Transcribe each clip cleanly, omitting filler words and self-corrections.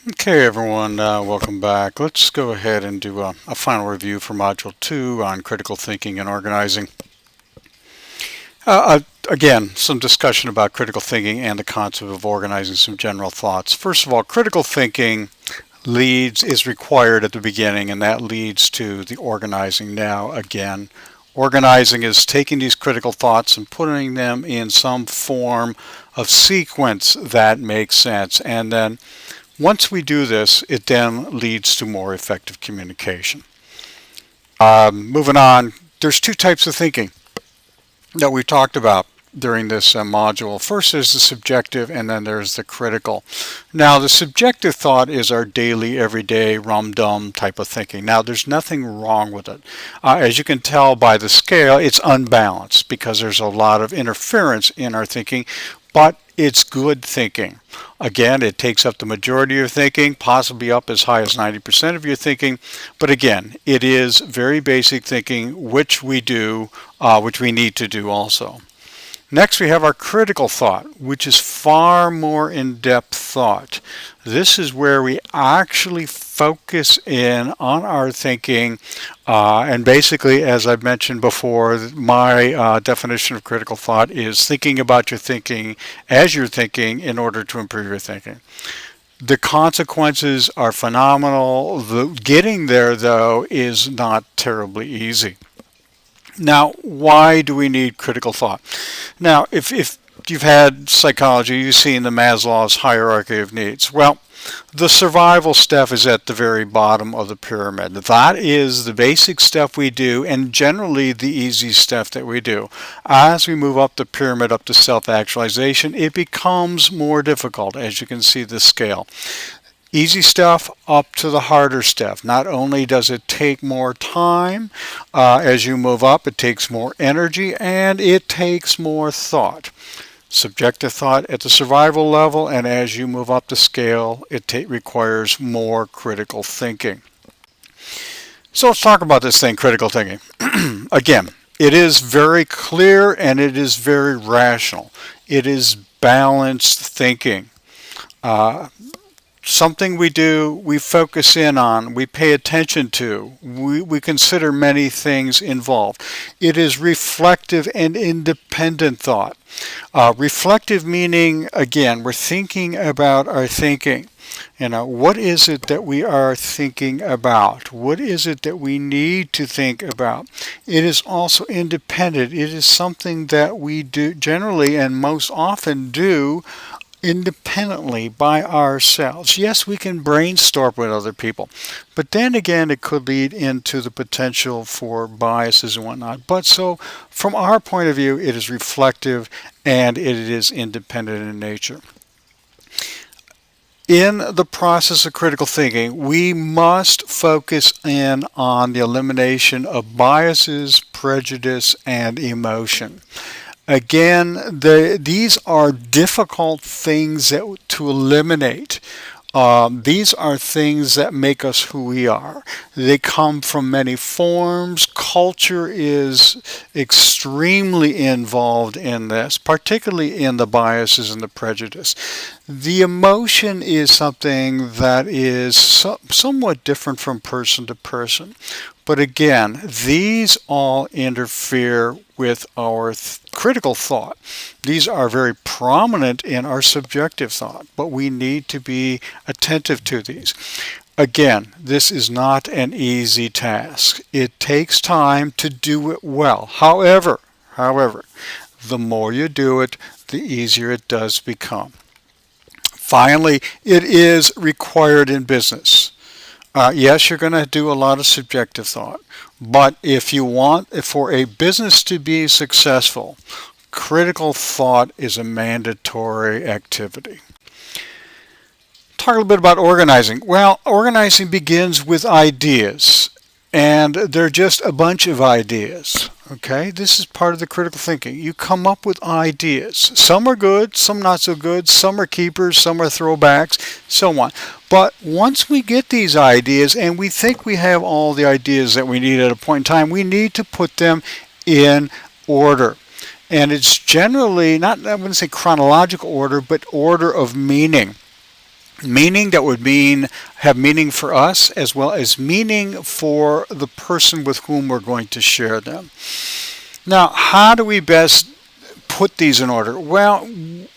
Okay, everyone, welcome back. Let's go ahead and do a final review for Module 2 on critical thinking and organizing. Again, some discussion about critical thinking and the concept of organizing, some general thoughts. First of all, critical thinking is required at the beginning, and that leads to the organizing. Now, again, organizing is taking these critical thoughts and putting them in some form of sequence that makes sense, and then once we do this, it then leads to more effective communication. Moving on, there's two types of thinking that we talked about during this module. First is the subjective, and then there's the critical. Now, the subjective thought is our daily, everyday, rum-dum type of thinking. Now, there's nothing wrong with it. As you can tell by the scale, it's unbalanced because there's a lot of interference in our thinking, but it's good thinking. Again, it takes up the majority of your thinking, possibly up as high as 90% of your thinking. But again, it is very basic thinking, which we do, which we need to do also. Next, we have our critical thought, which is far more in-depth thought. This is where we actually focus in on our thinking, and basically, as I've mentioned before, my definition of critical thought is thinking about your thinking as you're thinking in order to improve your thinking. The consequences are phenomenal. Getting there, though, is not terribly easy. Now, why do we need critical thought? Now, if you've had psychology, you've seen the Maslow's hierarchy of needs. Well, the survival stuff is at the very bottom of the pyramid. That is the basic stuff we do, and generally the easy stuff that we do. As we move up the pyramid, up to self-actualization, it becomes more difficult, as you can see the scale. Easy stuff up to the harder stuff. Not only does it take more time as you move up, it takes more energy and it takes more thought. Subjective thought at the survival level, and as you move up the scale, it requires more critical thinking. So let's talk about this thing, critical thinking. Again, it is very clear and it is very rational. It is balanced thinking. Something we do, we focus in on, we pay attention to, we consider many things involved. It is reflective and independent thought. Reflective meaning, again, we're thinking about our thinking. What is it that we are thinking about? What is it that we need to think about? It is also independent. It is something that we do generally and most often do independently by ourselves. Yes, we can brainstorm with other people, but then again, it could lead into the potential for biases and whatnot. But so, from our point of view, it is reflective and it is independent in nature. In the process of critical thinking, we must focus in on the elimination of biases, prejudice, and emotion. Again, these are difficult things to eliminate. These are things that make us who we are. They come from many forms. Culture is extremely involved in this, particularly in the biases and the prejudice. The emotion is something that is somewhat different from person to person. But again, these all interfere with our critical thought. These are very prominent in our subjective thought, but we need to be attentive to these. Again, this is not an easy task. It takes time to do it well. However, the more you do it, the easier it does become. Finally, it is required in business. Yes, you're going to do a lot of subjective thought, but if you want for a business to be successful, critical thought is a mandatory activity. Talk a little bit about organizing. Well, organizing begins with ideas, and they're just a bunch of ideas. Okay, this is part of the critical thinking. You come up with ideas. Some are good, some not so good, some are keepers, some are throwbacks, so on. But once we get these ideas and we think we have all the ideas that we need at a point in time, we need to put them in order. And it's generally, not, I wouldn't say chronological order, but order of meaning. Meaning that would have meaning for us as well as meaning for the person with whom we're going to share them. Now, how do we best put these in order? Well,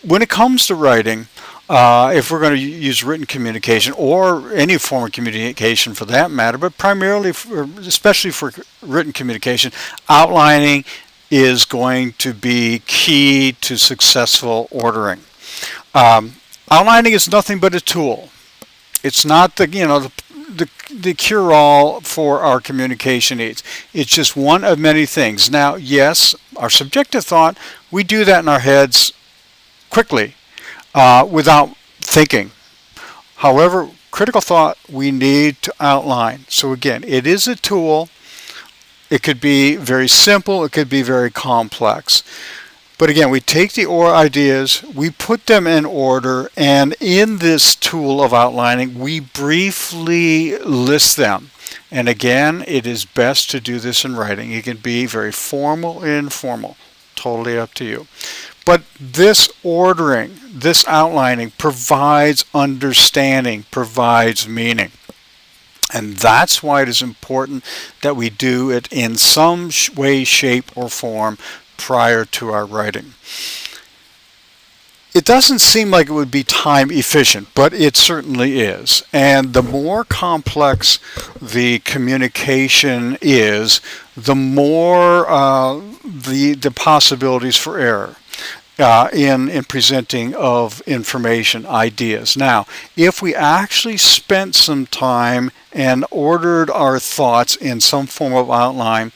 when it comes to writing, if we're going to use written communication or any form of communication for that matter, but primarily, especially for written communication, outlining is going to be key to successful ordering. Outlining is nothing but a tool. It's not the cure-all for our communication needs. It's just one of many things. Now, yes, our subjective thought, we do that in our heads quickly without thinking. However, critical thought we need to outline. So again, it is a tool. It could be very simple. It could be very complex. But again, we take the ideas, we put them in order, and in this tool of outlining, we briefly list them. And again, it is best to do this in writing. It can be very formal and informal, totally up to you. But this ordering, this outlining provides understanding, provides meaning. And that's why it is important that we do it in some way, shape, or form prior to our writing. It doesn't seem like it would be time efficient, but it certainly is. And the more complex the communication is, the more the possibilities for error in presenting of information, ideas. Now, if we actually spent some time and ordered our thoughts in some form of outline,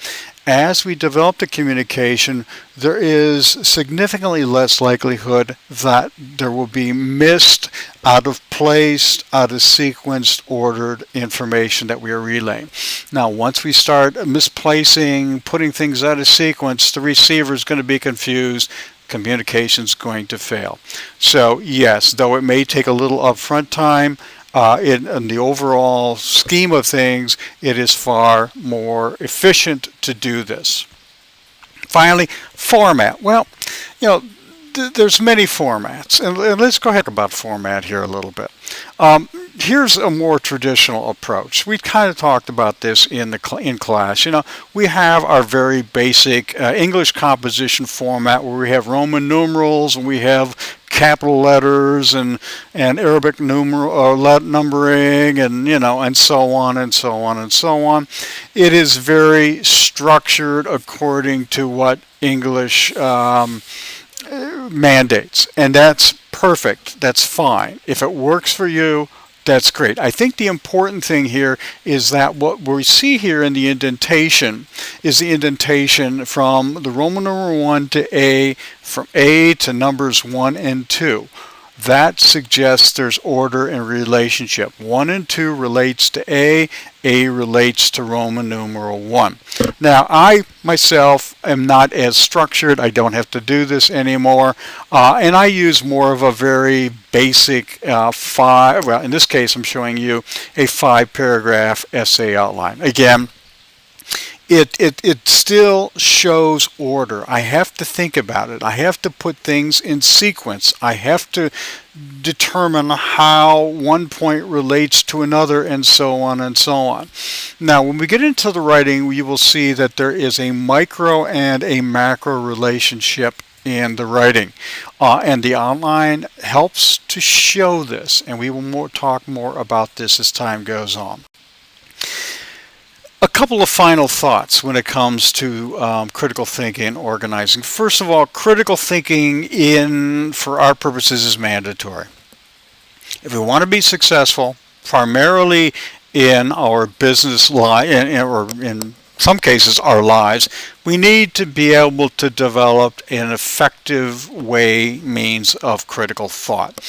as we develop the communication, there is significantly less likelihood that there will be missed, out of place, out of sequenced, ordered information that we are relaying. Now, once we start misplacing, putting things out of sequence, the receiver is going to be confused. Communication is going to fail. So, yes, though it may take a little upfront time, in the overall scheme of things, it is far more efficient to do this. Finally, format. Well, there's many formats, and let's go ahead about format here a little bit. Here's a more traditional approach. We kind of talked about this in class. We have our very basic English composition format where we have Roman numerals and we have capital letters and Arabic numbering and so on and so on and so on. It is very structured according to what English mandates, and that's perfect. That's fine. If it works for you, that's great. I think the important thing here is that what we see here in the indentation is the indentation from the Roman numeral 1 to A, from A to numbers 1 and 2. That suggests there's order and relationship. 1 and 2 relates to A relates to Roman numeral 1. Now, I myself am not as structured. I don't have to do this anymore. And I use more of a very basic in this case, I'm showing you a 5-paragraph essay outline. Again, it still shows order. I have to think about it. I have to put things in sequence. I have to determine how one point relates to another, and so on and so on. Now, when we get into the writing, you will see that there is a micro and a macro relationship in the writing. And the outline helps to show this, and we will talk more about this as time goes on. A couple of final thoughts when it comes to critical thinking and organizing. First of all, critical thinking for our purposes is mandatory. If we want to be successful, primarily in our business life, or in some cases our lives, we need to be able to develop an effective means of critical thought.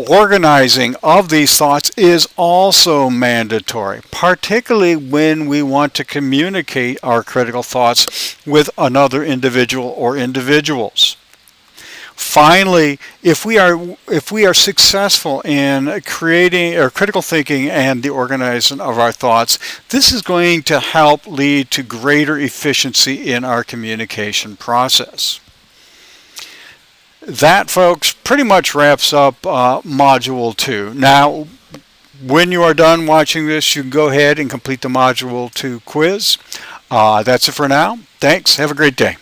Organizing of these thoughts is also mandatory, particularly when we want to communicate our critical thoughts with another individual or individuals. Finally, if we are successful in creating critical thinking and the organizing of our thoughts, this is going to help lead to greater efficiency in our communication process. That, folks, pretty much wraps up Module 2. Now, when you are done watching this, you can go ahead and complete the Module 2 quiz. That's it for now. Thanks. Have a great day.